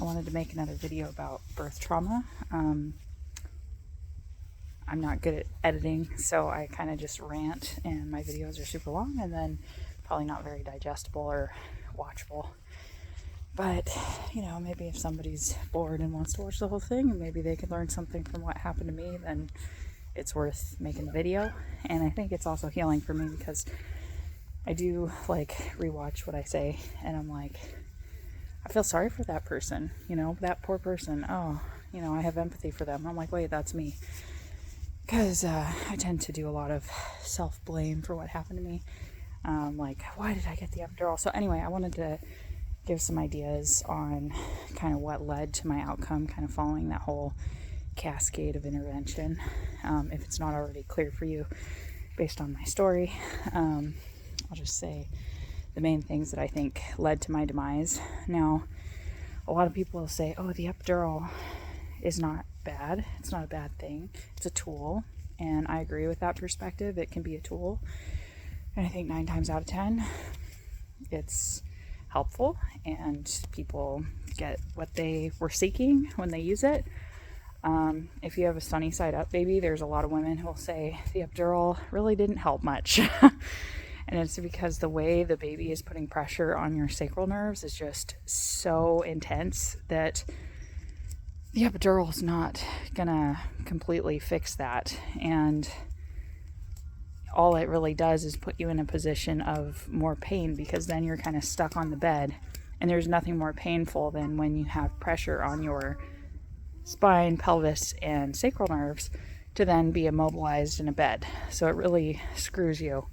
I wanted to make another video about birth trauma. I'm not good at editing, so I kind of just rant, and my videos are super long and then probably not very digestible or watchable. But, you know, maybe if somebody's bored and wants to watch the whole thing, and maybe they can learn something from what happened to me, then it's worth making the video. And I think it's also healing for me because I do like rewatch what I say, and I'm like, I feel sorry for that person, you know, that poor person. Oh, you know, I have empathy for them. I'm like, wait, that's me. Because I tend to do a lot of self-blame for what happened to me. Like, why did I get the epidural? So anyway, I wanted to give some ideas on kind of what led to my outcome, kind of following that whole cascade of intervention. If it's not already clear for you based on my story, I'll just say the main things that I think led to my demise. Now, a lot of people will say, oh, the epidural is not bad. It's not a bad thing. It's a tool. And I agree with that perspective. It can be a tool. And I think 9 times out of 10, it's helpful and people get what they were seeking when they use it. If you have a sunny side up baby, there's a lot of women who will say the epidural really didn't help much. And it's because the way the baby is putting pressure on your sacral nerves is just so intense that the epidural is not gonna completely fix that. And all it really does is put you in a position of more pain, because then you're kind of stuck on the bed. And there's nothing more painful than when you have pressure on your spine, pelvis, and sacral nerves to then be immobilized in a bed. So it really screws you.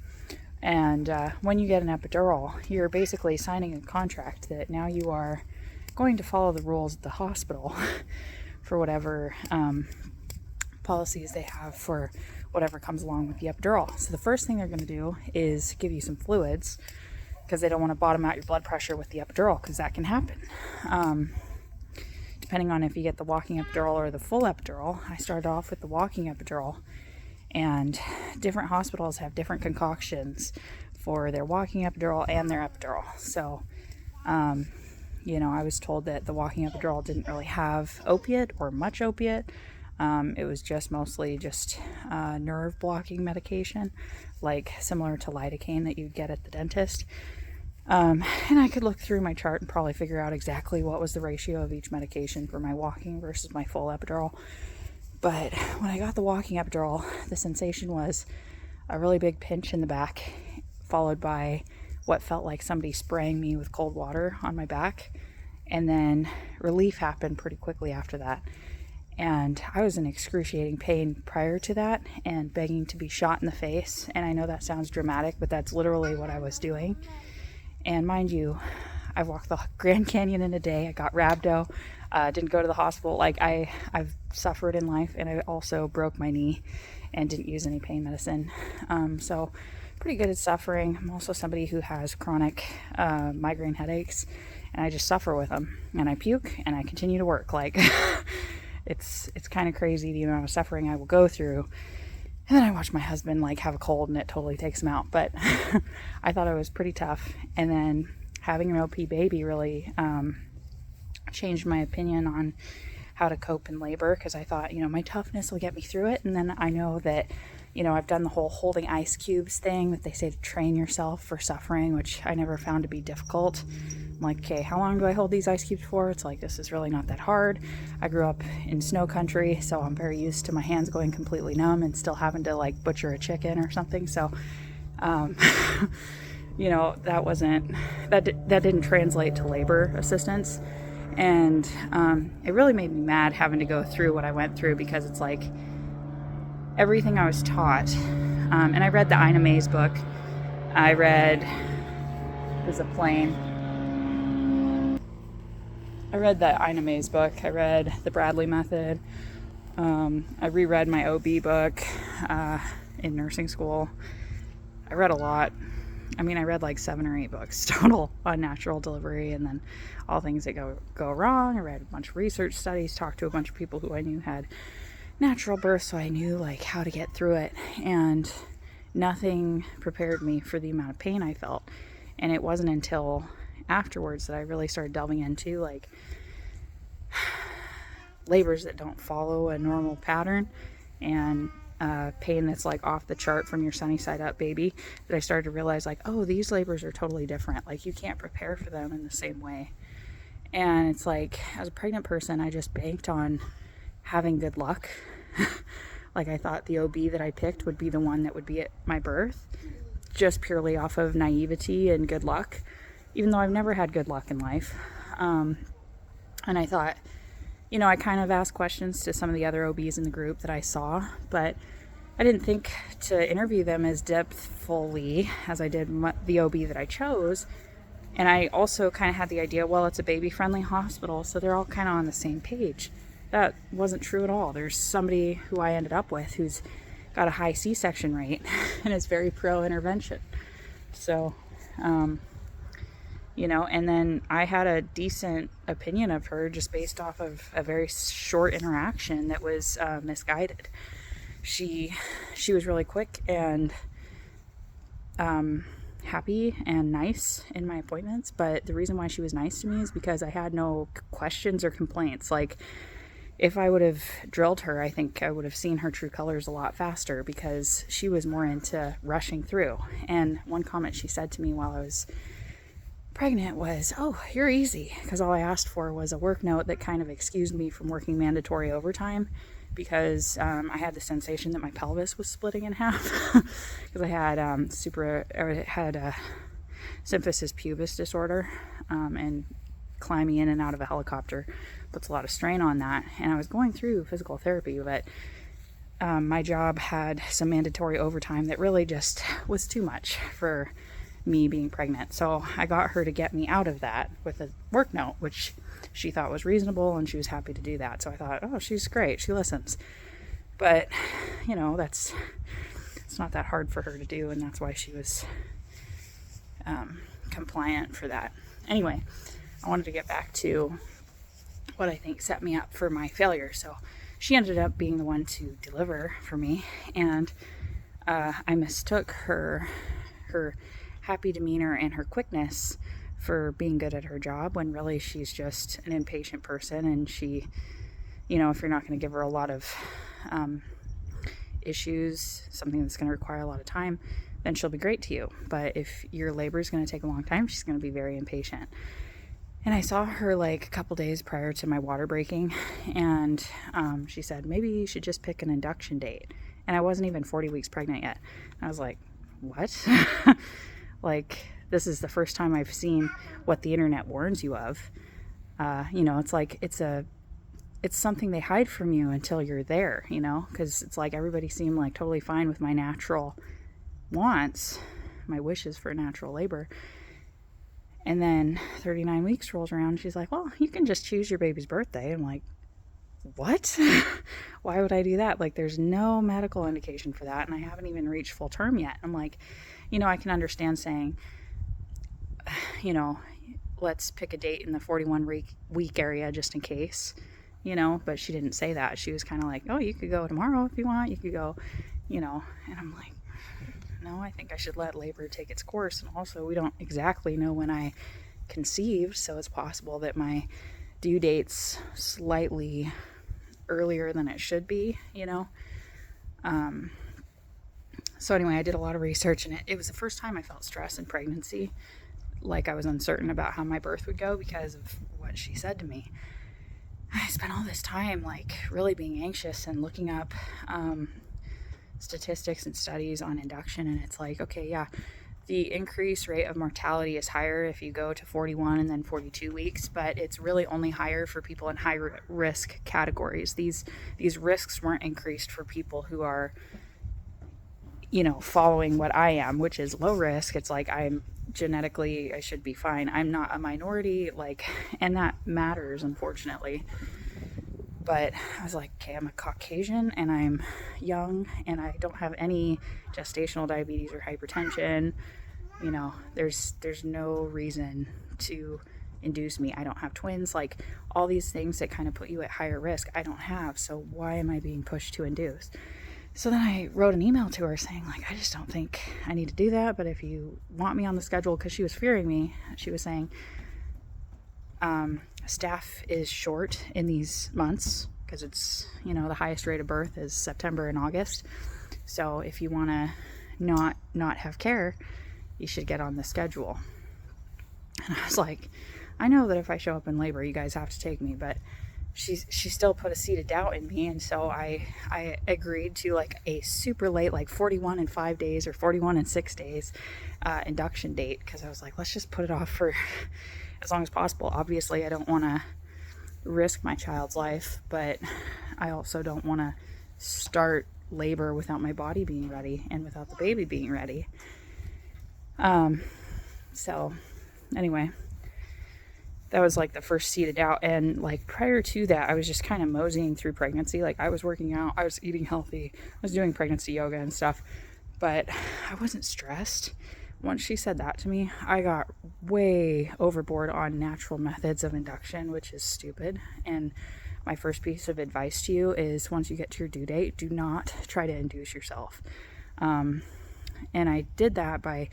And when you get an epidural, you're basically signing a contract that now you are going to follow the rules of the hospital for whatever policies they have for whatever comes along with the epidural. So the first thing they're going to do is give you some fluids, because they don't want to bottom out your blood pressure with the epidural, because that can happen. Depending on if you get the walking epidural or the full epidural. I started off with the walking epidural, and different hospitals have different concoctions for their walking epidural and their epidural. So, you know, I was told that the walking epidural didn't really have opiate or much opiate. It was just mostly just nerve blocking medication, like similar to lidocaine that you'd get at the dentist. And I could look through my chart and probably figure out exactly what was the ratio of each medication for my walking versus my full epidural. But when I got the walking epidural, the sensation was a really big pinch in the back, followed by what felt like somebody spraying me with cold water on my back. And then relief happened pretty quickly after that. And I was in excruciating pain prior to that and begging to be shot in the face. And I know that sounds dramatic, but that's literally what I was doing. And mind you, I walked the Grand Canyon in a day. I got rhabdo, didn't go to the hospital. Like I've suffered in life, and I also broke my knee and didn't use any pain medicine. So pretty good at suffering. I'm also somebody who has chronic migraine headaches, and I just suffer with them. And I puke and I continue to work. Like it's kind of crazy the amount of suffering I will go through. And then I watch my husband like have a cold and it totally takes him out. But I thought it was pretty tough. And then having an OP baby really changed my opinion on how to cope in labor, because I thought, you know, my toughness will get me through it. And then I know that, you know, I've done the whole holding ice cubes thing that they say to train yourself for suffering, which I never found to be difficult. I'm like, okay, how long do I hold these ice cubes for? It's like, this is really not that hard. I grew up in snow country, so I'm very used to my hands going completely numb and still having to like butcher a chicken or something. So, you know, that didn't translate to labor assistance. And it really made me mad having to go through what I went through, because it's like everything I was taught. And I read the Ina May's book. I read the Ina May's book. I read the Bradley Method. I reread my OB book in nursing school. I read a lot. I mean, I read like 7 or 8 books total on natural delivery, and then all things that go wrong. I read a bunch of research studies, talked to a bunch of people who I knew had natural birth, so I knew like how to get through it. And nothing prepared me for the amount of pain I felt. And it wasn't until afterwards that I really started delving into like labors that don't follow a normal pattern, and pain that's like off the chart from your sunny side up baby, that I started to realize like, oh, these labors are totally different. Like you can't prepare for them in the same way. And it's like, as a pregnant person, I just banked on having good luck. Like I thought the OB that I picked would be the one that would be at my birth, just purely off of naivety and good luck, even though I've never had good luck in life. And I thought, you know, I kind of asked questions to some of the other OBs in the group that I saw, but I didn't think to interview them as depthfully as I did the OB that I chose. And I also kind of had the idea, well, it's a baby-friendly hospital, so they're all kind of on the same page. That wasn't true at all. There's somebody who I ended up with who's got a high C-section rate and is very pro-intervention. So, you know, and then I had a decent opinion of her just based off of a very short interaction that was misguided. She was really quick and happy and nice in my appointments, but the reason why she was nice to me is because I had no questions or complaints. Like, if I would have drilled her, I think I would have seen her true colors a lot faster, because she was more into rushing through. And one comment she said to me while I was pregnant was, oh, you're easy, because all I asked for was a work note that kind of excused me from working mandatory overtime, because I had the sensation that my pelvis was splitting in half, because I had symphysis pubis disorder, and climbing in and out of a helicopter puts a lot of strain on that. And I was going through physical therapy, but my job had some mandatory overtime that really just was too much for me being pregnant. So I got her to get me out of that with a work note, which she thought was reasonable, and she was happy to do that. So I thought, oh, she's great, she listens. But you know, it's not that hard for her to do, and that's why she was compliant for that. Anyway, I wanted to get back to what I think set me up for my failure. So she ended up being the one to deliver for me, and I mistook her happy demeanor and her quickness for being good at her job, when really she's just an impatient person. And she, you know, if you're not going to give her a lot of issues, something that's going to require a lot of time, then she'll be great to you. But if your labor is going to take a long time, she's going to be very impatient. And I saw her like a couple days prior to my water breaking, and she said, maybe you should just pick an induction date. And I wasn't even 40 weeks pregnant yet. I was like, what? Like, this is the first time I've seen what the internet warns you of. You know, it's like, it's something they hide from you until you're there, you know, because it's like everybody seemed like totally fine with my natural wants, my wishes for natural labor. And then 39 weeks rolls around, and she's like, well, you can just choose your baby's birthday. I'm like, what? Why would I do that? Like, there's no medical indication for that, and I haven't even reached full term yet. I'm like, you know, I can understand saying, you know, let's pick a date in the 41 week area just in case, you know, but she didn't say that. She was kind of like, oh, you could go tomorrow if you want, you could go, you know. And I'm like, no, I think I should let labor take its course. And also, we don't exactly know when I conceived, so it's possible that my due date's slightly earlier than it should be, you know. So anyway, I did a lot of research, and it was the first time I felt stress in pregnancy, like I was uncertain about how my birth would go because of what she said to me. I spent all this time like really being anxious and looking up statistics and studies on induction, and it's like, okay, yeah, the increase rate of mortality is higher if you go to 41 and then 42 weeks, but it's really only higher for people in high risk categories. These risks weren't increased for people who are, you know, following what I am, which is low risk. It's like, I'm genetically, I should be fine. I'm not a minority, like, and that matters, unfortunately. But I was like, okay, I'm a Caucasian, and I'm young, and I don't have any gestational diabetes or hypertension. You know, there's no reason to induce me. I don't have twins. Like, all these things that kind of put you at higher risk, I don't have. So why am I being pushed to induce? So then I wrote an email to her saying, like, I just don't think I need to do that, but if you want me on the schedule, because she was fearing me, she was saying, staff is short in these months, because it's, you know, the highest rate of birth is September and August. So if you want to not have care, you should get on the schedule. And I was like, I know that if I show up in labor, you guys have to take me, but she still put a seed of doubt in me. And so I agreed to like a super late, like 41 and 5 days or 41 and 6 days induction date, because I was like, let's just put it off for as long as possible. Obviously, I don't want to risk my child's life, but I also don't want to start labor without my body being ready and without the baby being ready. So anyway, that was like the first seed of doubt. And like prior to that, I was just kind of moseying through pregnancy. Like I was working out, I was eating healthy, I was doing pregnancy yoga and stuff, but I wasn't stressed. Once she said that to me, I got way overboard on natural methods of induction, which is stupid. And my first piece of advice to you is, once you get to your due date, do not try to induce yourself. And I did that by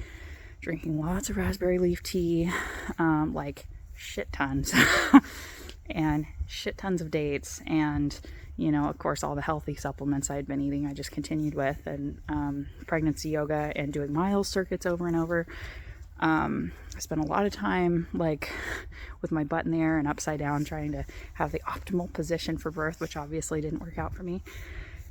drinking lots of raspberry leaf tea, like shit tons, and shit tons of dates, and, you know, of course, all the healthy supplements I had been eating, I just continued with, and pregnancy yoga and doing miles circuits over and over. I spent a lot of time like with my butt in the air and upside down trying to have the optimal position for birth, which obviously didn't work out for me.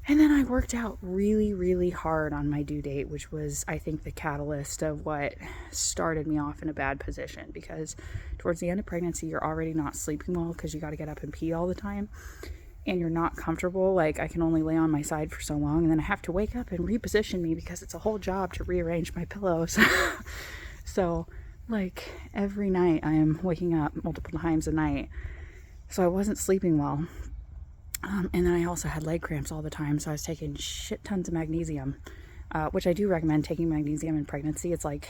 And then I worked out really, really hard on my due date, which was, I think, the catalyst of what started me off in a bad position, because towards the end of pregnancy, you're already not sleeping well because you got to get up and pee all the time, and you're not comfortable. Like, I can only lay on my side for so long, and then I have to wake up and reposition me because it's a whole job to rearrange my pillows. So like every night I am waking up multiple times a night. So I wasn't sleeping well. And then I also had leg cramps all the time. So I was taking shit tons of magnesium, which I do recommend taking magnesium in pregnancy. It's like,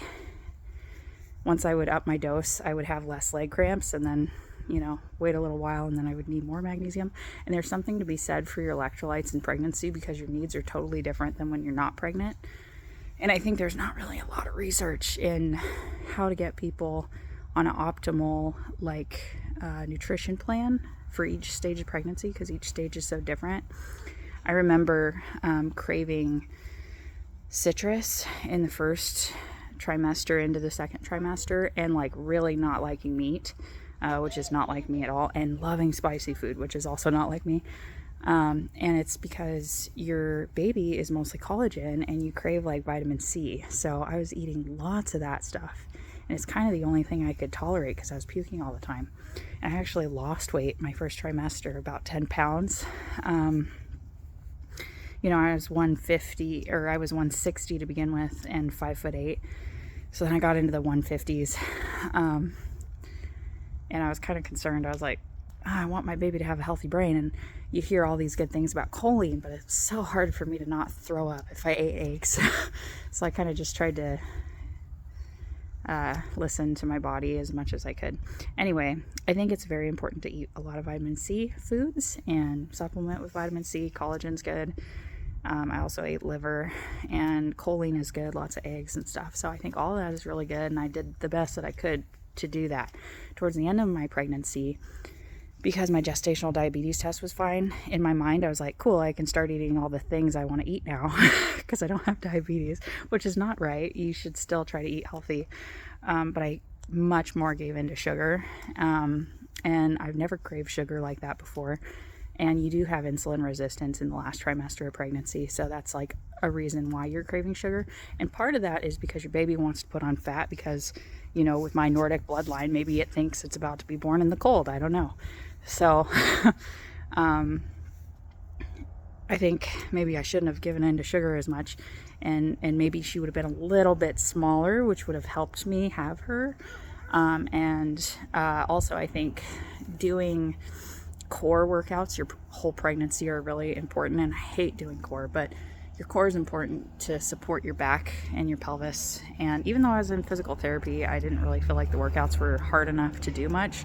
once I would up my dose, I would have less leg cramps, and then, you know, wait a little while, and then I would need more magnesium. And there's something to be said for your electrolytes in pregnancy, because your needs are totally different than when you're not pregnant. And I think there's not really a lot of research in how to get people on an optimal, like, nutrition plan for each stage of pregnancy, because each stage is so different. I remember craving citrus in the first trimester into the second trimester, and like really not liking meat, which is not like me at all, and loving spicy food, which is also not like me. And it's because your baby is mostly collagen, and you crave like vitamin C. So I was eating lots of that stuff, and it's kind of the only thing I could tolerate because I was puking all the time. And I actually lost weight my first trimester, about 10 pounds. You know, I was 150, or I was 160 to begin with, and 5'8". So then I got into the 150s. And I was kind of concerned. I was like, I want my baby to have a healthy brain. And you hear all these good things about choline, but it's so hard for me to not throw up if I ate eggs. So I kind of just tried to listen to my body as much as I could. Anyway, I think it's very important to eat a lot of vitamin C foods and supplement with vitamin C. Collagen's good. I also ate liver, and choline is good, lots of eggs and stuff. So I think all of that is really good, and I did the best that I could to do that. Towards the end of my pregnancy, because my gestational diabetes test was fine, in my mind I was like, cool, I can start eating all the things I want to eat now because I don't have diabetes, which is not right. You should still try to eat healthy. But I much more gave into sugar, and I've never craved sugar like that before. And you do have insulin resistance in the last trimester of pregnancy, so that's like a reason why you're craving sugar. And part of that is because your baby wants to put on fat, because, you know, with my Nordic bloodline, maybe it thinks it's about to be born in the cold. I don't know. So I think maybe I shouldn't have given in to sugar as much, and maybe she would have been a little bit smaller, which would have helped me have her. Also I think doing core workouts your whole pregnancy are really important. And I hate doing core, but your core is important to support your back and your pelvis. And even though I was in physical therapy, I didn't really feel like the workouts were hard enough to do much.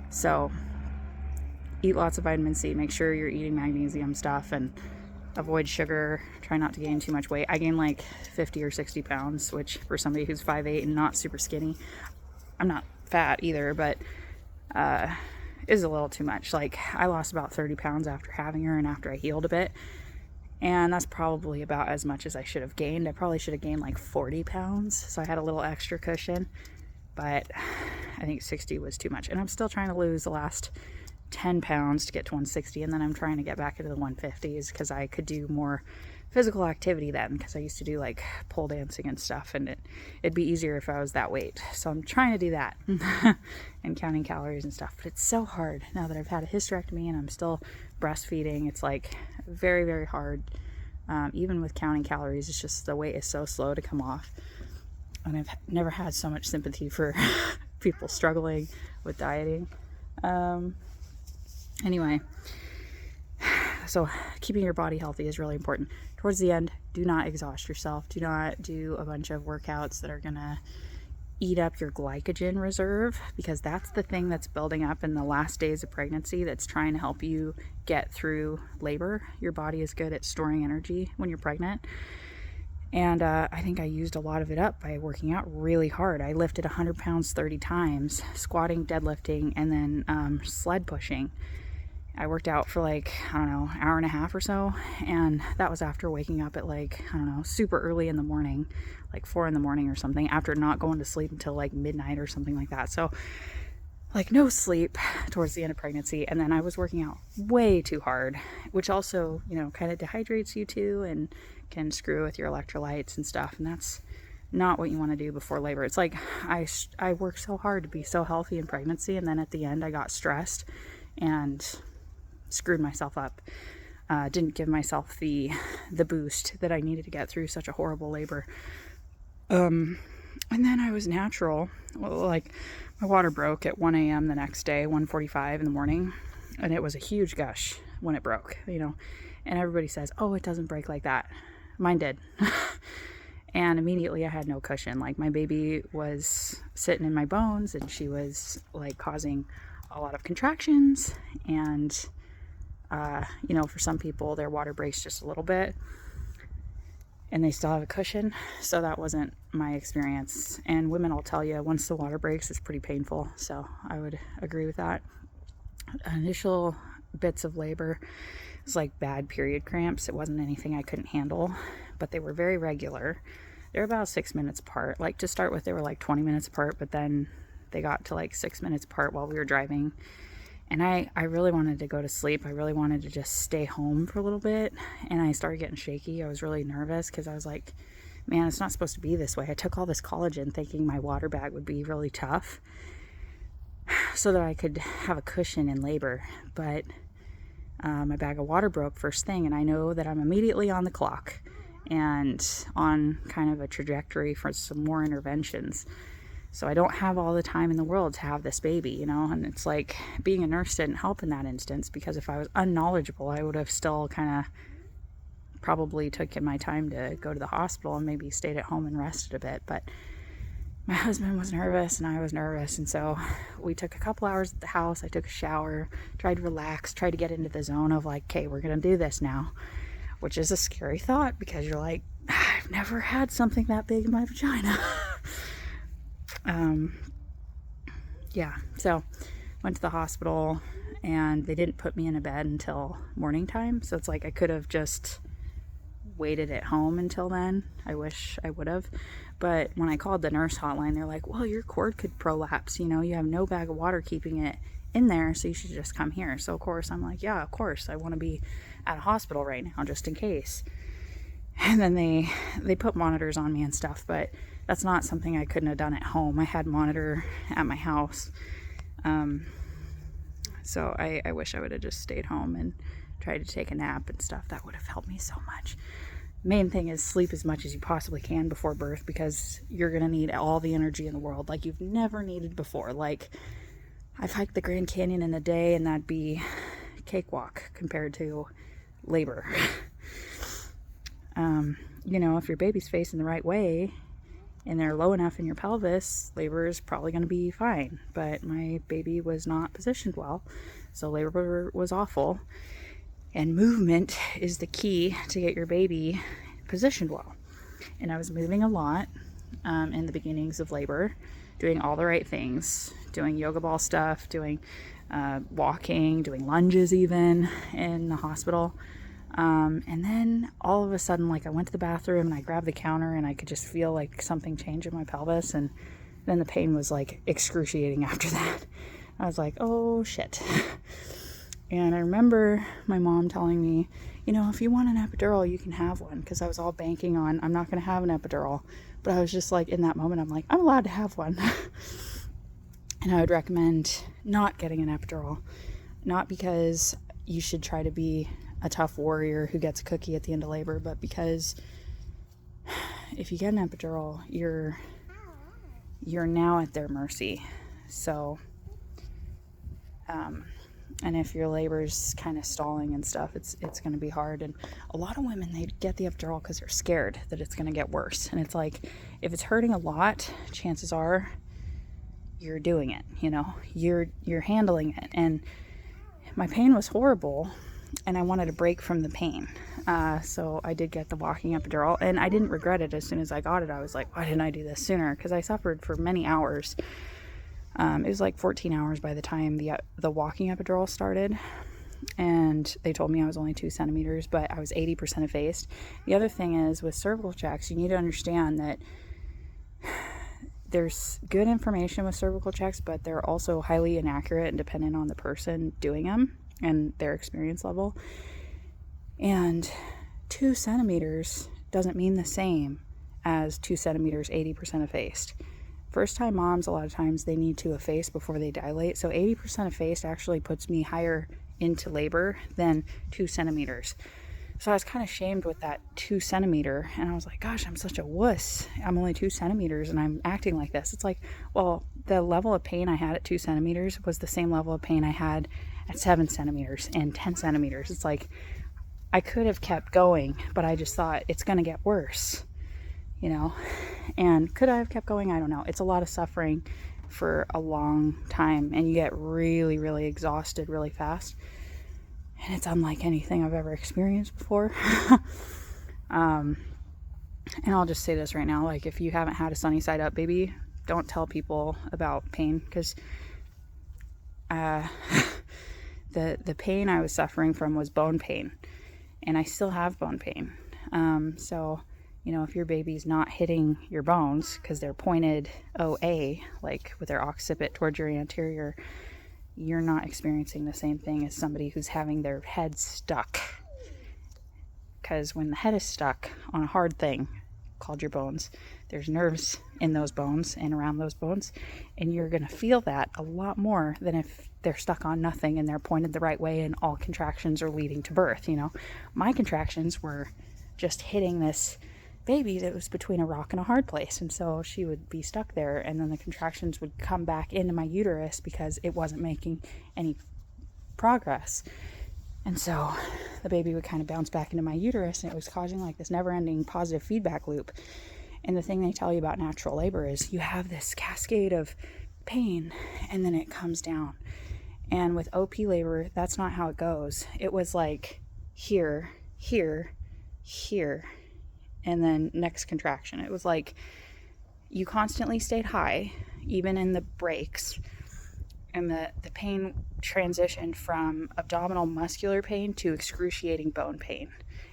So eat lots of vitamin C, make sure you're eating magnesium stuff, and avoid sugar. Try not to gain too much weight. I gained like 50 or 60 pounds, which for somebody who's 5'8" and not super skinny, I'm not fat either, but is a little too much. Like, I lost about 30 pounds after having her and after I healed a bit. And that's probably about as much as I should have gained. I probably should have gained like 40 pounds. So I had a little extra cushion. But I think 60 was too much. And I'm still trying to lose the last 10 pounds to get to 160. And then I'm trying to get back into the 150s because I could do more physical activity then, because I used to do like pole dancing and stuff, and it'd be easier if I was that weight. So I'm trying to do that and counting calories and stuff, but it's so hard now that I've had a hysterectomy and I'm still breastfeeding. It's like very, very hard. Even with counting calories, it's just the weight is so slow to come off. And I've never had so much sympathy for people struggling with dieting. Anyway, so keeping your body healthy is really important. Towards the end, do not exhaust yourself. Do not do a bunch of workouts that are going to eat up your glycogen reserve, because that's the thing that's building up in the last days of pregnancy that's trying to help you get through labor. Your body is good at storing energy when you're pregnant. And I think I used a lot of it up by working out really hard. I lifted 100 pounds 30 times, squatting, deadlifting, and then sled pushing. I worked out for like, I don't know, hour and a half or so. And that was after waking up at like, I don't know, super early in the morning, like 4 in the morning or something, after not going to sleep until like midnight or something like that. So like no sleep towards the end of pregnancy. And then I was working out way too hard, which also, you know, kind of dehydrates you too and can screw with your electrolytes and stuff. And that's not what you want to do before labor. It's like I worked so hard to be so healthy in pregnancy, and then at the end I got stressed and screwed myself up. Didn't give myself the boost that I needed to get through such a horrible labor. And then I was natural. Well, like my water broke at 1 a.m. the next day, 1:45 in the morning, and it was a huge gush when it broke, you know. And everybody says, "Oh, it doesn't break like that." Mine did. And immediately I had no cushion. Like my baby was sitting in my bones, and she was like causing a lot of contractions. And you know, for some people their water breaks just a little bit and they still have a cushion. So that wasn't my experience. And women will tell you once the water breaks, it's pretty painful. So I would agree with that. Initial bits of labor, it was like bad period cramps. It wasn't anything I couldn't handle, but they were very regular. They're about 6 minutes apart. Like to start with, they were like 20 minutes apart, but then they got to like 6 minutes apart while we were driving. And I really wanted to go to sleep. I really wanted to just stay home for a little bit. And I started getting shaky. I was really nervous because I was like, man, it's not supposed to be this way. I took all this collagen thinking my water bag would be really tough so that I could have a cushion in labor. But my bag of water broke first thing. And I know that I'm immediately on the clock and on kind of a trajectory for some more interventions. So I don't have all the time in the world to have this baby, you know. And it's like being a nurse didn't help in that instance, because if I was unknowledgeable, I would have still kind of probably taken my time to go to the hospital and maybe stayed at home and rested a bit. But my husband was nervous and I was nervous, and so we took a couple hours at the house. I took a shower, tried to relax, tried to get into the zone of like, okay, we're gonna do this now, which is a scary thought because you're like, I've never had something that big in my vagina. Yeah, so went to the hospital and they didn't put me in a bed until morning time. So it's like I could have just waited at home until then. I wish I would have. But when I called the nurse hotline, they're like, well, your cord could prolapse. You know, you have no bag of water keeping it in there, so you should just come here. So of course I'm like, yeah, of course. I want to be at a hospital right now just in case. And then they put monitors on me and stuff, but that's not something I couldn't have done at home. I had monitor at my house. So I wish I would have just stayed home and tried to take a nap and stuff. That would have helped me so much. Main thing is sleep as much as you possibly can before birth, because you're going to need all the energy in the world like you've never needed before. Like I've hiked the Grand Canyon in a day, and that'd be cakewalk compared to labor. You know, if your baby's facing the right way and they're low enough in your pelvis, labor is probably going to be fine. But my baby was not positioned well, so labor was awful. And movement is the key to get your baby positioned well. And I was moving a lot in the beginnings of labor, doing all the right things doing yoga ball stuff, doing walking, doing lunges even in the hospital. And then all of a sudden, like I went to the bathroom and I grabbed the counter and I could just feel like something change in my pelvis. And then the pain was like excruciating after that. I was like, oh shit. And I remember my mom telling me, you know, if you want an epidural, you can have one. Because I was all banking on, I'm not going to have an epidural. But I was just like, in that moment, I'm like, I'm allowed to have one. And I would recommend not getting an epidural. Not because you should try to be a tough warrior who gets a cookie at the end of labor, but because if you get an epidural, you're now at their mercy. So, and if your labor's kind of stalling and stuff, it's going to be hard. And a lot of women, they get the epidural because they're scared that it's going to get worse. And it's like, if it's hurting a lot, chances are you're doing it, you know, you're handling it. And my pain was horrible and I wanted a break from the pain. So I did get the walking epidural and I didn't regret it as soon as I got it. I was like, why didn't I do this sooner? Because I suffered for many hours. It was like 14 hours by the time the walking epidural started. And they told me I was only 2 centimeters, but I was 80% effaced. The other thing is with cervical checks, you need to understand that there's good information with cervical checks, but they're also highly inaccurate and dependent on the person doing them and their experience level. And 2 centimeters doesn't mean the same as 2 centimeters 80% effaced. First time moms, a lot of times they need to efface before they dilate. So 80% effaced actually puts me higher into labor than 2 centimeters. So I was kind of shamed with that 2 centimeter. And I was like, gosh, I'm such a wuss. I'm only 2 centimeters and I'm acting like this. It's like, well, the level of pain I had at 2 centimeters was the same level of pain I had at 7 centimeters and 10 centimeters. It's like, I could have kept going, but I just thought it's going to get worse, you know? And could I have kept going? I don't know. It's a lot of suffering for a long time and you get really, really exhausted really fast. And it's unlike anything I've ever experienced before. And I'll just say this right now, like if you haven't had a sunny side up baby, don't tell people about pain because the pain I was suffering from was bone pain. And I still have bone pain. So, you know, if your baby's not hitting your bones because they're pointed OA, like with their occiput towards your anterior, you're not experiencing the same thing as somebody who's having their head stuck. Because when the head is stuck on a hard thing called your bones, there's nerves in those bones and around those bones, and you're going to feel that a lot more than if they're stuck on nothing and they're pointed the right way and all contractions are leading to birth. You know, my contractions were just hitting this baby that was between a rock and a hard place, and so she would be stuck there, and then the contractions would come back into my uterus because it wasn't making any progress. And so the baby would kind of bounce back into my uterus, and it was causing like this never-ending positive feedback loop. And the thing they tell you about natural labor is you have this cascade of pain and then it comes down. And with OP labor, that's not how it goes. It was like here, here, here, and then next contraction. It was like you constantly stayed high, even in the breaks. And the pain transitioned from abdominal muscular pain to excruciating bone pain.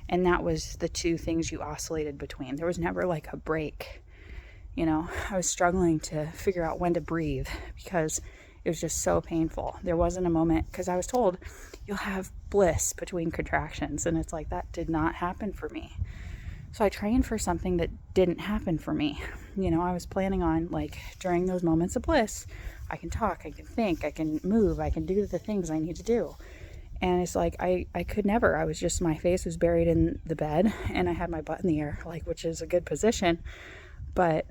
And that was the two things you oscillated between. There was never like a break. You know, I was struggling to figure out when to breathe because it was just so painful. There wasn't a moment, because I was told you'll have bliss between contractions. And it's like, that did not happen for me. So I trained for something that didn't happen for me. You know, I was planning on like during those moments of bliss, I can talk, I can think, I can move, I can do the things I need to do. And it's like, I could never. I was just, my face was buried in the bed and I had my butt in the air, like, which is a good position. But,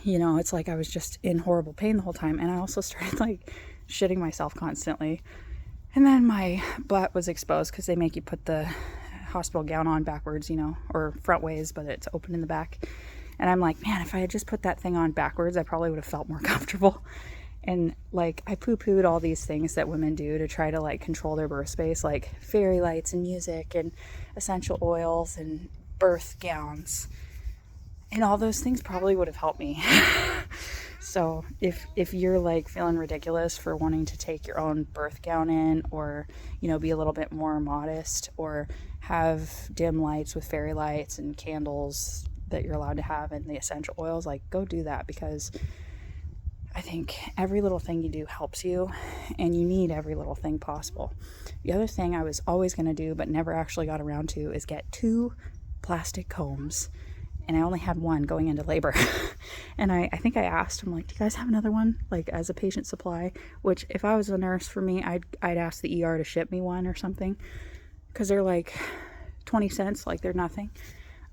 you know, it's like I was just in horrible pain the whole time. And I also started like shitting myself constantly. And then my butt was exposed because they make you put the hospital gown on backwards, you know, or front ways, but it's open in the back. And I'm like, man, if I had just put that thing on backwards, I probably would have felt more comfortable. And like, I poo-pooed all these things that women do to try to like control their birth space, like fairy lights and music and essential oils and birth gowns. And all those things probably would have helped me. So if you're like feeling ridiculous for wanting to take your own birth gown in, or, you know, be a little bit more modest, or have dim lights with fairy lights and candles that you're allowed to have, and the essential oils, like, go do that, because I think every little thing you do helps you, and you need every little thing possible. The other thing I was always going to do but never actually got around to is get 2 plastic combs, and I only had one going into labor. And I think I asked him, like, do you guys have another one, like, as a patient supply? Which, if I was a nurse, for me, I'd ask the ER to ship me one or something, because they're like 20 cents, like they're nothing.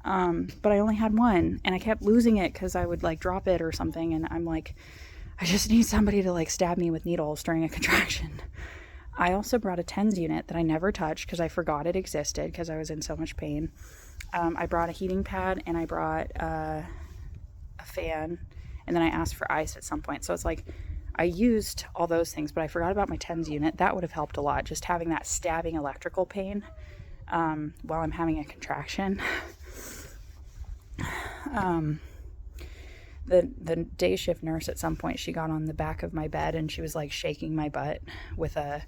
But I only had one, and I kept losing it because I would like drop it or something, and I'm like, I just need somebody to like stab me with needles during a contraction. I also brought a TENS unit that I never touched because I forgot it existed because I was in so much pain. I brought a heating pad, and I brought a fan, and then I asked for ice at some point. So it's like, I used all those things, but I forgot about my TENS unit. That would have helped a lot, just having that stabbing electrical pain while I'm having a contraction. The day shift nurse, at some point, she got on the back of my bed and she was like shaking my butt with a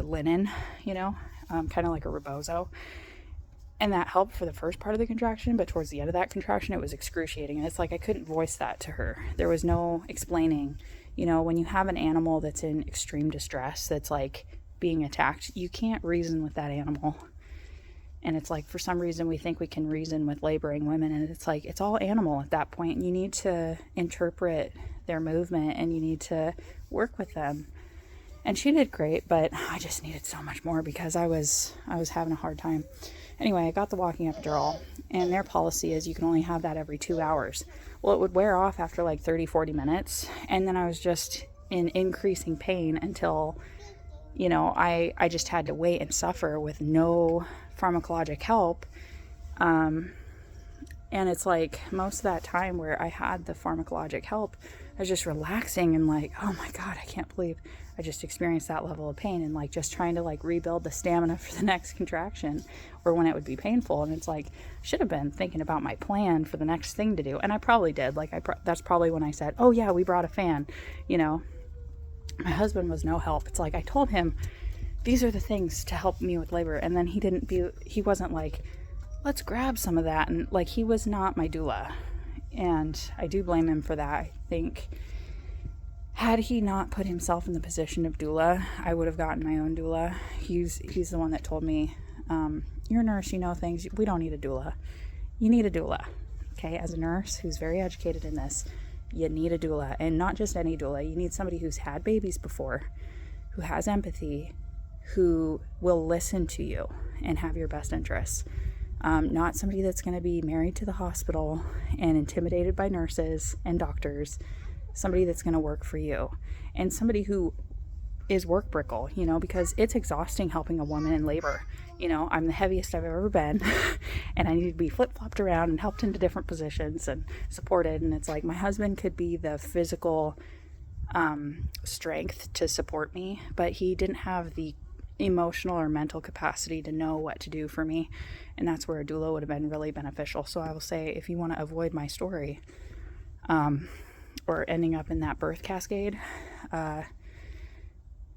linen, you know, kind of like a rebozo. And that helped for the first part of the contraction, but towards the end of that contraction, it was excruciating. And it's like, I couldn't voice that to her. There was no explaining. You know, when you have an animal that's in extreme distress, that's like being attacked, you can't reason with that animal. And it's like, for some reason, we think we can reason with laboring women, and it's like, it's all animal at that point. You need to interpret their movement, and you need to work with them. And she did great, but I just needed so much more because I was having a hard time. Anyway, I got the walking epidural, and their policy is you can only have that every 2 hours. Well, it would wear off after like 30, 40 minutes, and then I was just in increasing pain until, you know, I just had to wait and suffer with no pharmacologic help. And it's like, most of that time where I had the pharmacologic help, I was just relaxing and like, oh my God, I can't believe I just experienced that level of pain, and like just trying to like rebuild the stamina for the next contraction or when it would be painful. And it's like, I should have been thinking about my plan for the next thing to do. And I probably did. Like, that's probably when I said, oh yeah, we brought a fan. You know, my husband was no help. It's like, I told him these are the things to help me with labor, and then he wasn't like, let's grab some of that. And like, he was not my doula, and I do blame him for that. I think had he not put himself in the position of doula, I would have gotten my own doula. He's the one that told me, you're a nurse, you know things, we don't need a doula. You need a doula. Okay, as a nurse who's very educated in this, you need a doula. And not just any doula. You need somebody who's had babies before, who has empathy, who will listen to you and have your best interests. Not somebody that's going to be married to the hospital and intimidated by nurses and doctors. Somebody that's going to work for you, and somebody who is work brickle, you know, because it's exhausting helping a woman in labor. You know, I'm the heaviest I've ever been, and I need to be flip-flopped around and helped into different positions and supported. And it's like, my husband could be the physical strength to support me, but he didn't have the emotional or mental capacity to know what to do for me. And that's where a doula would have been really beneficial. So I will say, if you want to avoid my story, or ending up in that birth cascade,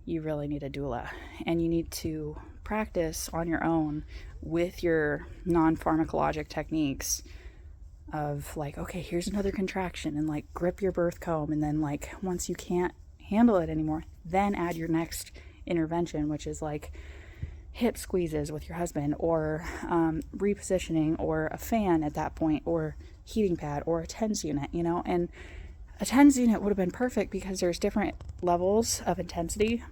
you really need a doula. And you need to practice on your own with your non-pharmacologic techniques of like, okay, here's another contraction, and like grip your birth comb, and then like once you can't handle it anymore, then add your next intervention, which is like hip squeezes with your husband, or repositioning, or a fan at that point, or heating pad, or a TENS unit, you know. And a TENS unit would have been perfect because there's different levels of intensity,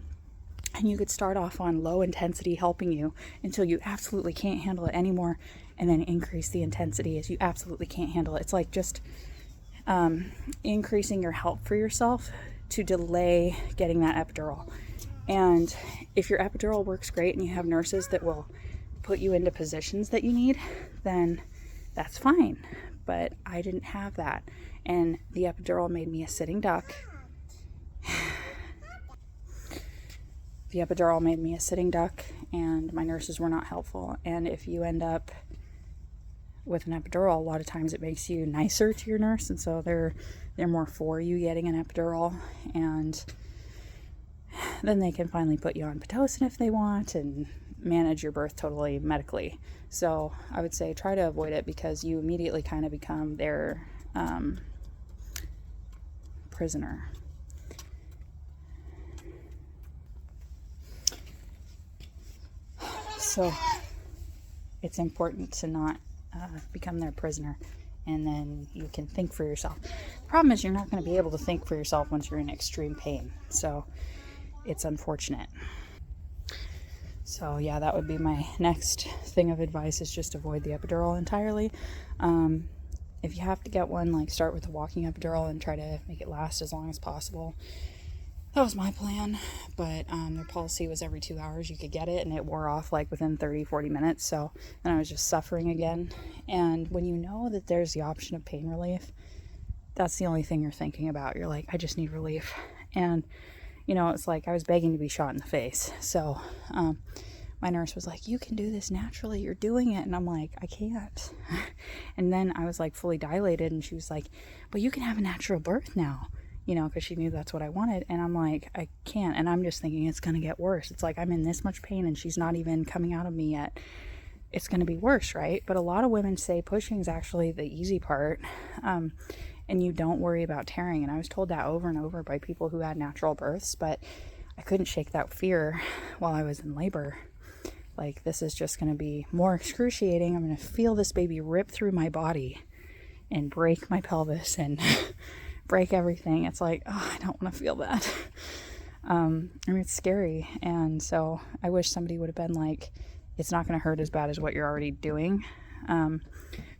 and you could start off on low intensity helping you until you absolutely can't handle it anymore, and then increase the intensity as you absolutely can't handle it. It's like just increasing your help for yourself to delay getting that epidural. And if your epidural works great and you have nurses that will put you into positions that you need, then that's fine. But I didn't have that. And the epidural made me a sitting duck. The epidural made me a sitting duck, and my nurses were not helpful. And if you end up with an epidural, a lot of times it makes you nicer to your nurse, and so they're more for you getting an epidural, and then they can finally put you on Pitocin if they want and manage your birth totally medically. So I would say try to avoid it, because you immediately kind of become their prisoner. So it's important to not become their prisoner, and then you can think for yourself. The problem is you're not going to be able to think for yourself once you're in extreme pain, so it's unfortunate. So yeah, that would be my next thing of advice, is just avoid the epidural entirely. If you have to get one, like, start with a walking epidural and try to make it last as long as possible. That was my plan, but their policy was every 2 hours you could get it, and it wore off like within 30-40 minutes, so then I was just suffering again. And when you know that there's the option of pain relief, that's the only thing you're thinking about. You're like, I just need relief. And you know, it's like I was begging to be shot in the face. So my nurse was like, you can do this naturally, you're doing it. And I'm like, I can't. And then I was like fully dilated, and she was like, but you can have a natural birth now, you know, because she knew that's what I wanted. And I'm like, I can't. And I'm just thinking it's going to get worse. It's like I'm in this much pain and she's not even coming out of me yet. It's going to be worse, right? But a lot of women say pushing is actually the easy part, and you don't worry about tearing. And I was told that over and over by people who had natural births, but I couldn't shake that fear while I was in labor. Like, this is just going to be more excruciating. I'm going to feel this baby rip through my body and break my pelvis and break everything. It's like, oh, I don't want to feel that. I mean, it's scary. And so I wish somebody would have been like, it's not going to hurt as bad as what you're already doing.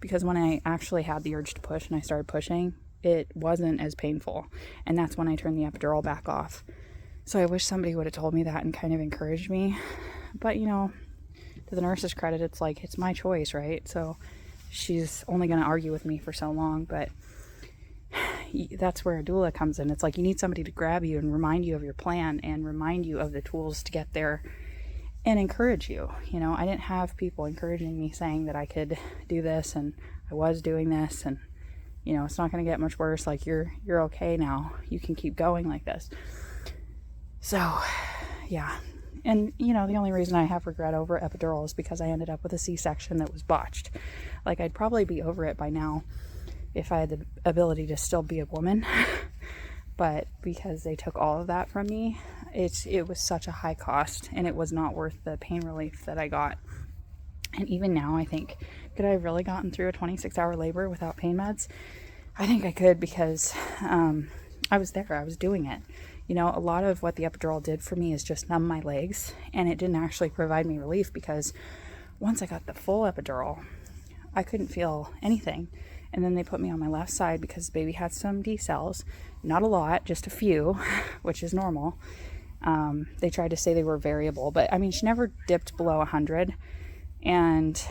Because when I actually had the urge to push and I started pushing, it wasn't as painful. And that's when I turned the epidural back off. So I wish somebody would have told me that and kind of encouraged me. But, you know, to the nurse's credit, it's like, it's my choice, right? So she's only going to argue with me for so long. But that's where a doula comes in. It's like you need somebody to grab you and remind you of your plan and remind you of the tools to get there and encourage you. You know, I didn't have people encouraging me saying that I could do this, and I was doing this, and, you know, it's not going to get much worse. Like, you're okay now. You can keep going like this. So, yeah. And, you know, the only reason I have regret over epidural is because I ended up with a C-section that was botched. Like, I'd probably be over it by now if I had the ability to still be a woman. But because they took all of that from me, it was such a high cost, and it was not worth the pain relief that I got. And even now, I think, could I have really gotten through a 26-hour labor without pain meds? I think I could, because I was there. I was doing it. You know, a lot of what the epidural did for me is just numb my legs, and it didn't actually provide me relief, because once I got the full epidural, I couldn't feel anything. And then they put me on my left side because the baby had some D cells. Not a lot, just a few, which is normal. They tried to say they were variable, but I mean, she never dipped below 100. And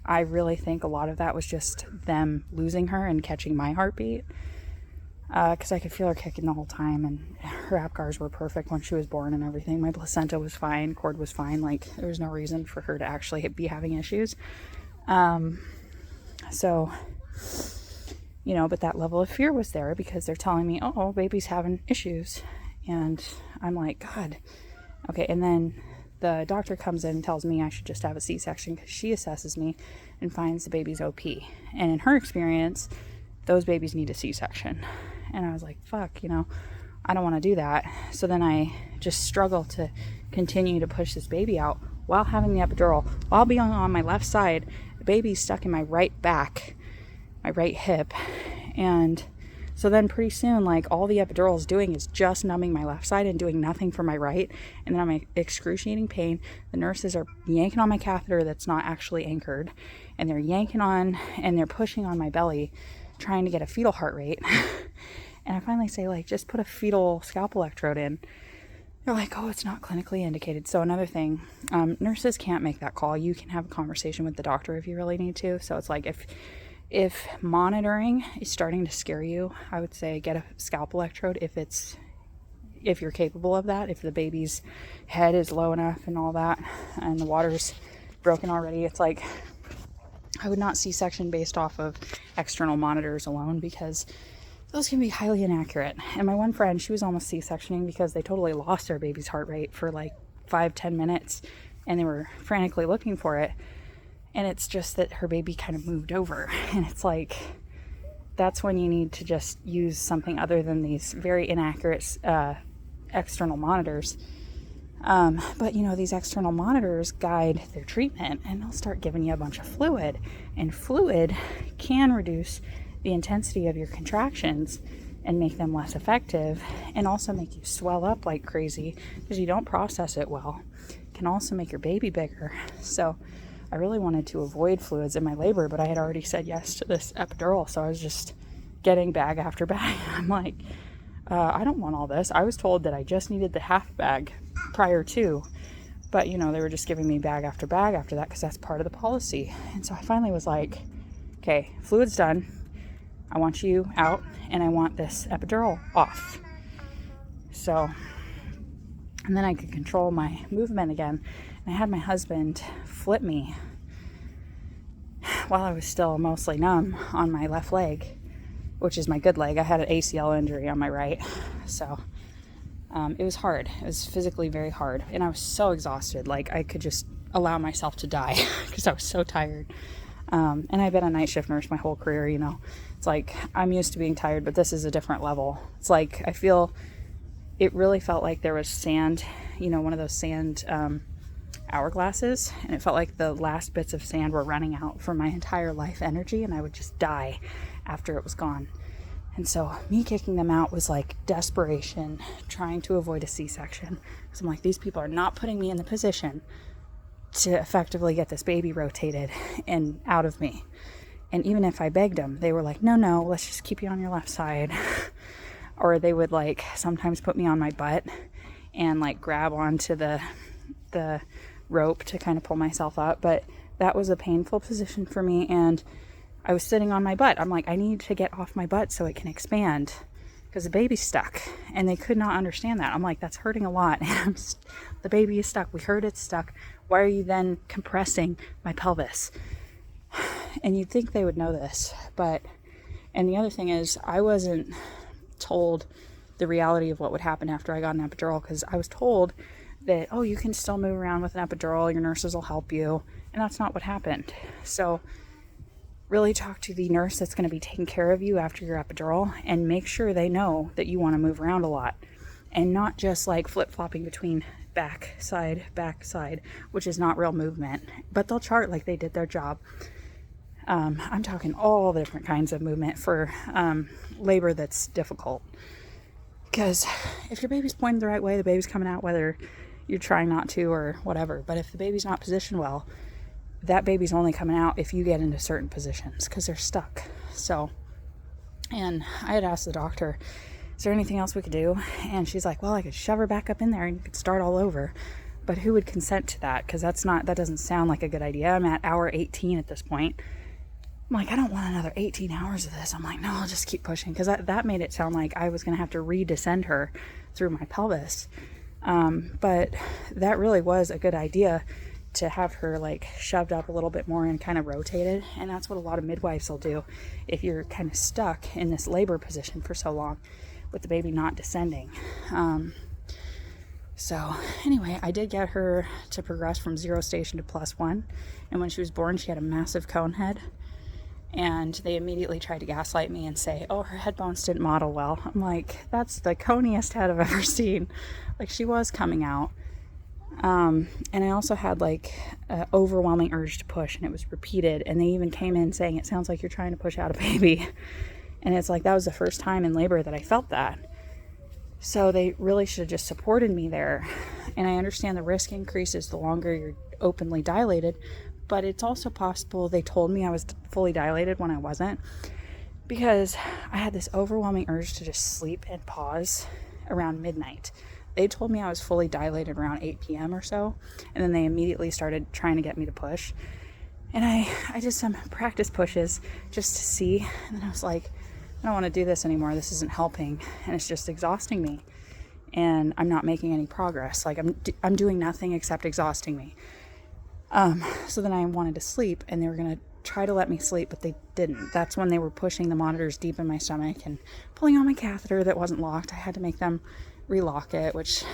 I really think a lot of that was just them losing her and catching my heartbeat. Because I could feel her kicking the whole time, and her APGARs were perfect when she was born and everything. My placenta was fine, cord was fine. Like, there was no reason for her to actually be having issues. So, you know, but that level of fear was there because they're telling me, oh, baby's having issues. And I'm like, God, okay. And then the doctor comes in and tells me I should just have a C-section because she assesses me and finds the baby's OP. And in her experience, those babies need a C-section. And I was like, fuck, you know, I don't want to do that. So then I just struggle to continue to push this baby out while having the epidural, while being on my left side. The baby's stuck in my right back, my right hip. And so then pretty soon, like, all the epidural is doing is just numbing my left side and doing nothing for my right. And then I'm in excruciating pain. The nurses are yanking on my catheter that's not actually anchored. And they're yanking on and they're pushing on my belly, trying to get a fetal heart rate. And I finally say, like, just put a fetal scalp electrode in. They're like, oh, it's not clinically indicated. So another thing, nurses can't make that call. You can have a conversation with the doctor if you really need to. So it's like, if monitoring is starting to scare you, I would say get a scalp electrode if you're capable of that. If the baby's head is low enough and all that, and the water's broken already, it's like, I would not C-section based off of external monitors alone, because those can be highly inaccurate. And my one friend, she was almost C-sectioning because they totally lost their baby's heart rate for like 5-10 minutes, and they were frantically looking for it. And it's just that her baby kind of moved over. And it's like, that's when you need to just use something other than these very inaccurate external monitors. But you know, these external monitors guide their treatment, and they'll start giving you a bunch of fluid, and fluid can reduce the intensity of your contractions and make them less effective, and also make you swell up like crazy because you don't process it well. It can also make your baby bigger. So I really wanted to avoid fluids in my labor, but I had already said yes to this epidural, so I was just getting bag after bag. I'm like, I don't want all this. I was told that I just needed the half bag prior to, but you know, they were just giving me bag after that because that's part of the policy. And so I finally was like, okay, fluid's done. I want you out, and I want this epidural off. So, and then I could control my movement again. And I had my husband flip me while I was still mostly numb on my left leg, which is my good leg. I had an ACL injury on my right. So it was hard. It was physically very hard. And I was so exhausted. Like, I could just allow myself to die because I was so tired. And I've been a night shift nurse my whole career, you know. It's like, I'm used to being tired, but this is a different level. It's like, it really felt like there was sand, you know, one of those sand hourglasses, and it felt like the last bits of sand were running out for my entire life energy, and I would just die after it was gone. And so me kicking them out was like desperation, trying to avoid a C-section. Because I'm like, these people are not putting me in the position to effectively get this baby rotated and out of me. And even if I begged them, they were like, no, let's just keep you on your left side. Or they would like sometimes put me on my butt and like grab onto the rope to kind of pull myself up. But that was a painful position for me, and I was sitting on my butt. I'm like, I need to get off my butt so it can expand because the baby's stuck. And they could not understand that. I'm like, that's hurting a lot. And the baby is stuck. We heard it's stuck. Why are you then compressing my pelvis? And you'd think they would know this. And the other thing is, I wasn't told the reality of what would happen after I got an epidural, because I was told that, oh, you can still move around with an epidural. Your nurses will help you. And that's not what happened. So really talk to the nurse that's going to be taking care of you after your epidural, and make sure they know that you want to move around a lot, and not just like flip-flopping between back side, which is not real movement, but they'll chart like they did their job. I'm talking all the different kinds of movement for labor that's difficult, because if your baby's pointed the right way, the baby's coming out whether you're trying not to or whatever. But if the baby's not positioned well, that baby's only coming out if you get into certain positions because they're stuck. So, and I had asked the doctor, is there anything else we could do? And she's like, well, I could shove her back up in there and you could start all over. But who would consent to that? Because that doesn't sound like a good idea. I'm at hour 18 at this point. I'm like, I don't want another 18 hours of this. I'm like, no, I'll just keep pushing. Because that made it sound like I was going to have to re-descend her through my pelvis. But that really was a good idea, to have her like shoved up a little bit more and kind of rotated. And that's what a lot of midwives will do if you're kind of stuck in this labor position for so long with the baby not descending. So anyway, I did get her to progress from 0 station to +1. And when she was born, she had a massive cone head. And they immediately tried to gaslight me and say, oh, her head bones didn't model well. I'm like, that's the coniest head I've ever seen. Like, she was coming out. And I also had like an overwhelming urge to push, and it was repeated. And they even came in saying, it sounds like you're trying to push out a baby. And it's like, that was the first time in labor that I felt that. So they really should have just supported me there. And I understand the risk increases the longer you're openly dilated, but it's also possible they told me I was fully dilated when I wasn't, because I had this overwhelming urge to just sleep and pause around midnight. They told me I was fully dilated around 8 p.m. or so, and then they immediately started trying to get me to push. And I did some practice pushes just to see, and then I was like, I don't want to do this anymore. This isn't helping, and it's just exhausting me, and I'm not making any progress. Like, I'm doing nothing except exhausting me. So then I wanted to sleep, and they were going to try to let me sleep, but they didn't. That's when they were pushing the monitors deep in my stomach and pulling on my catheter that wasn't locked. I had to make them relock it, which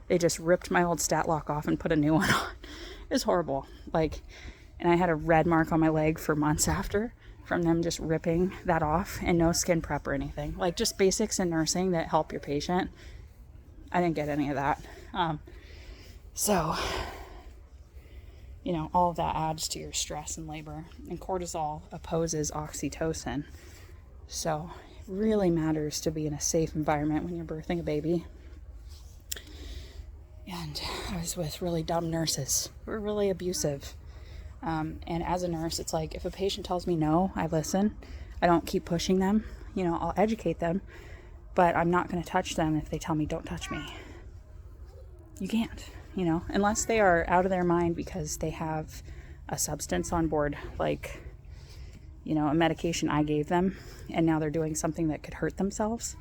they just ripped my old stat lock off and put a new one on. It was horrible. Like, and I had a red mark on my leg for months after from them just ripping that off, and no skin prep or anything. Like, just basics in nursing that help your patient. I didn't get any of that. So, you know, all of that adds to your stress in labor. And cortisol opposes oxytocin. So it really matters to be in a safe environment when you're birthing a baby. And I was with really dumb nurses who were really abusive. And as a nurse, it's like, if a patient tells me no, I listen. I don't keep pushing them. You know, I'll educate them, but I'm not going to touch them if they tell me don't touch me. You can't. You know, unless they are out of their mind because they have a substance on board, like, you know, a medication I gave them, and now they're doing something that could hurt themselves.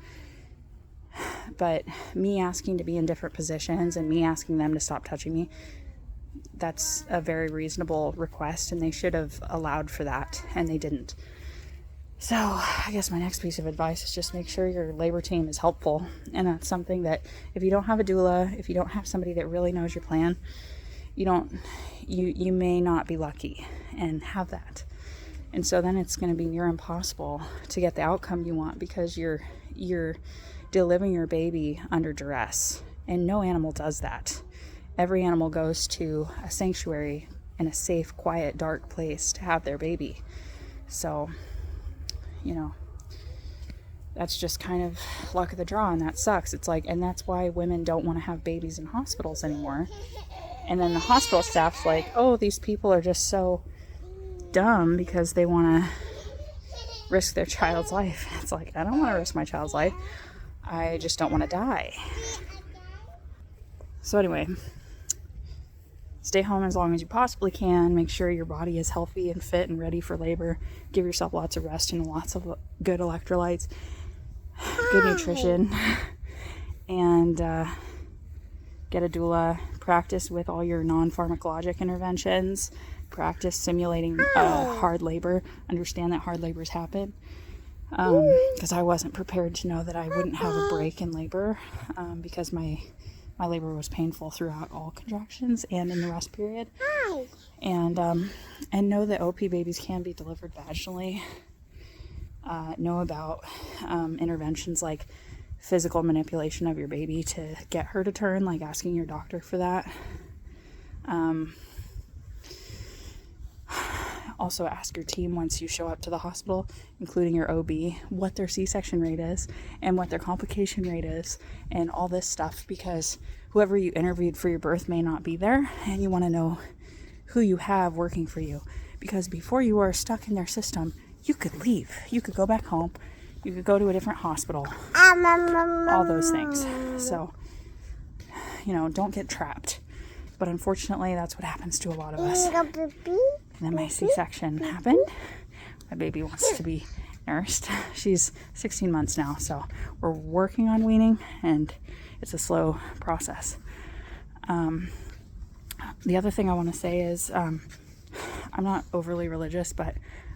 But me asking to be in different positions and me asking them to stop touching me, that's a very reasonable request, and they should have allowed for that, and they didn't. So I guess my next piece of advice is just make sure your labor team is helpful. And that's something that if you don't have a doula, if you don't have somebody that really knows your plan, you may not be lucky and have that. And so then it's going to be near impossible to get the outcome you want, because you're delivering your baby under duress. And no animal does that. Every animal goes to a sanctuary in a safe, quiet, dark place to have their baby. So, you know, that's just kind of luck of the draw, and that sucks. It's like, and that's why women don't want to have babies in hospitals anymore. And then the hospital staff's like, oh, these people are just so dumb because they want to risk their child's life. It's like, I don't want to risk my child's life. I just don't want to die. So anyway, stay home as long as you possibly can. Make sure your body is healthy and fit and ready for labor. Give yourself lots of rest and lots of good electrolytes, good nutrition, and get a doula. Practice with all your non-pharmacologic interventions. Practice simulating hard labor. Understand that hard labors happen. Because I wasn't prepared to know that I wouldn't have a break in labor, because my labor was painful throughout all contractions and in the rest period. And know that OP babies can be delivered vaginally. Know about interventions like physical manipulation of your baby to get her to turn, like asking your doctor for that. Also ask your team once you show up to the hospital, including your OB, what their C-section rate is and what their complication rate is and all this stuff, because whoever you interviewed for your birth may not be there, and you want to know who you have working for you, because before you are stuck in their system, you could leave. You could go back home. You could go to a different hospital. All those things. So, you know, don't get trapped. But unfortunately, that's what happens to a lot of us. And then my C-section happened. My baby wants to be nursed. She's 16 months now, so we're working on weaning, and it's a slow process. The other thing I want to say is I'm not overly religious, but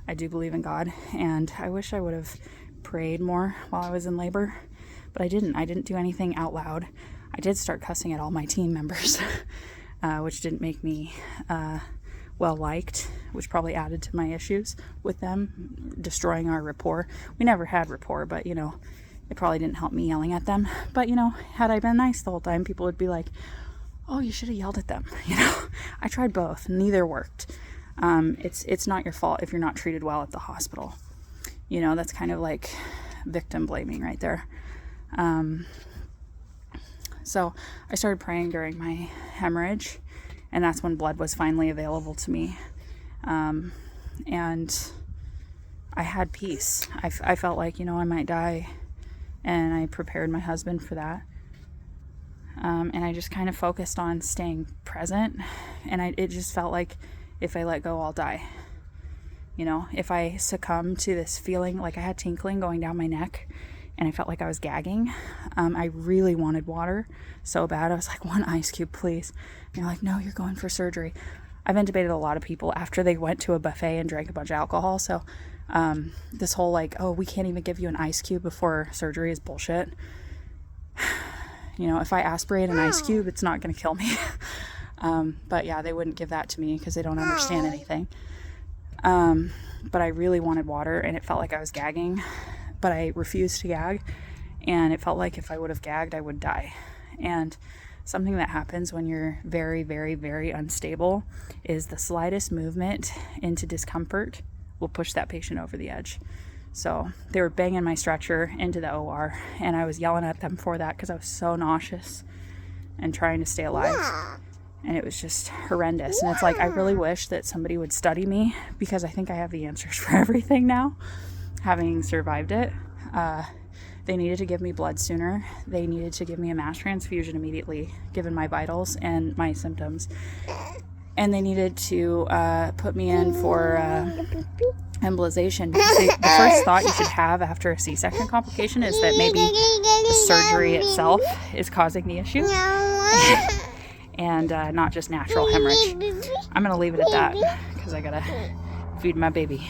I do believe in God, and I wish I would have prayed more while I was in labor, but I didn't. I didn't do anything out loud. I did start cussing at all my team members, which didn't make me well liked, which probably added to my issues with them, destroying our rapport. We never had rapport, but, you know, it probably didn't help me yelling at them. But, you know, had I been nice the whole time, people would be like, oh, you should have yelled at them. You know, I tried both. Neither worked. It's not your fault if you're not treated well at the hospital. You know, that's kind of like victim blaming right there. So I started praying during my hemorrhage, and that's when blood was finally available to me. And I had peace. I felt like, you know, I might die, and I prepared my husband for that. And I just kind of focused on staying present, and it just felt like if I let go, I'll die. You know, if I succumb to this feeling, like I had tinkling going down my neck, and I felt like I was gagging. I really wanted water so bad. I was like, one ice cube, please. And they're like, no, you're going for surgery. I've intubated a lot of people after they went to a buffet and drank a bunch of alcohol. So this whole like, oh, we can't even give you an ice cube before surgery is bullshit. You know, if I aspirate an ice cube, it's not going to kill me. But yeah, they wouldn't give that to me because they don't understand anything. But I really wanted water, and it felt like I was gagging, but I refused to gag. And it felt like if I would have gagged, I would die. And something that happens when you're very, very, very unstable is the slightest movement into discomfort will push that patient over the edge. So they were banging my stretcher into the OR, and I was yelling at them for that because I was so nauseous and trying to stay alive. And it was just horrendous. And it's like, I really wish that somebody would study me, because I think I have the answers for everything now, having survived it. They needed to give me blood sooner. They needed to give me a mass transfusion immediately, given my vitals and my symptoms. And they needed to put me in for embolization. The first thought you should have after a C-section complication is that maybe the surgery itself is causing the issue and not just natural hemorrhage. I'm going to leave it at that because I got to feed my baby.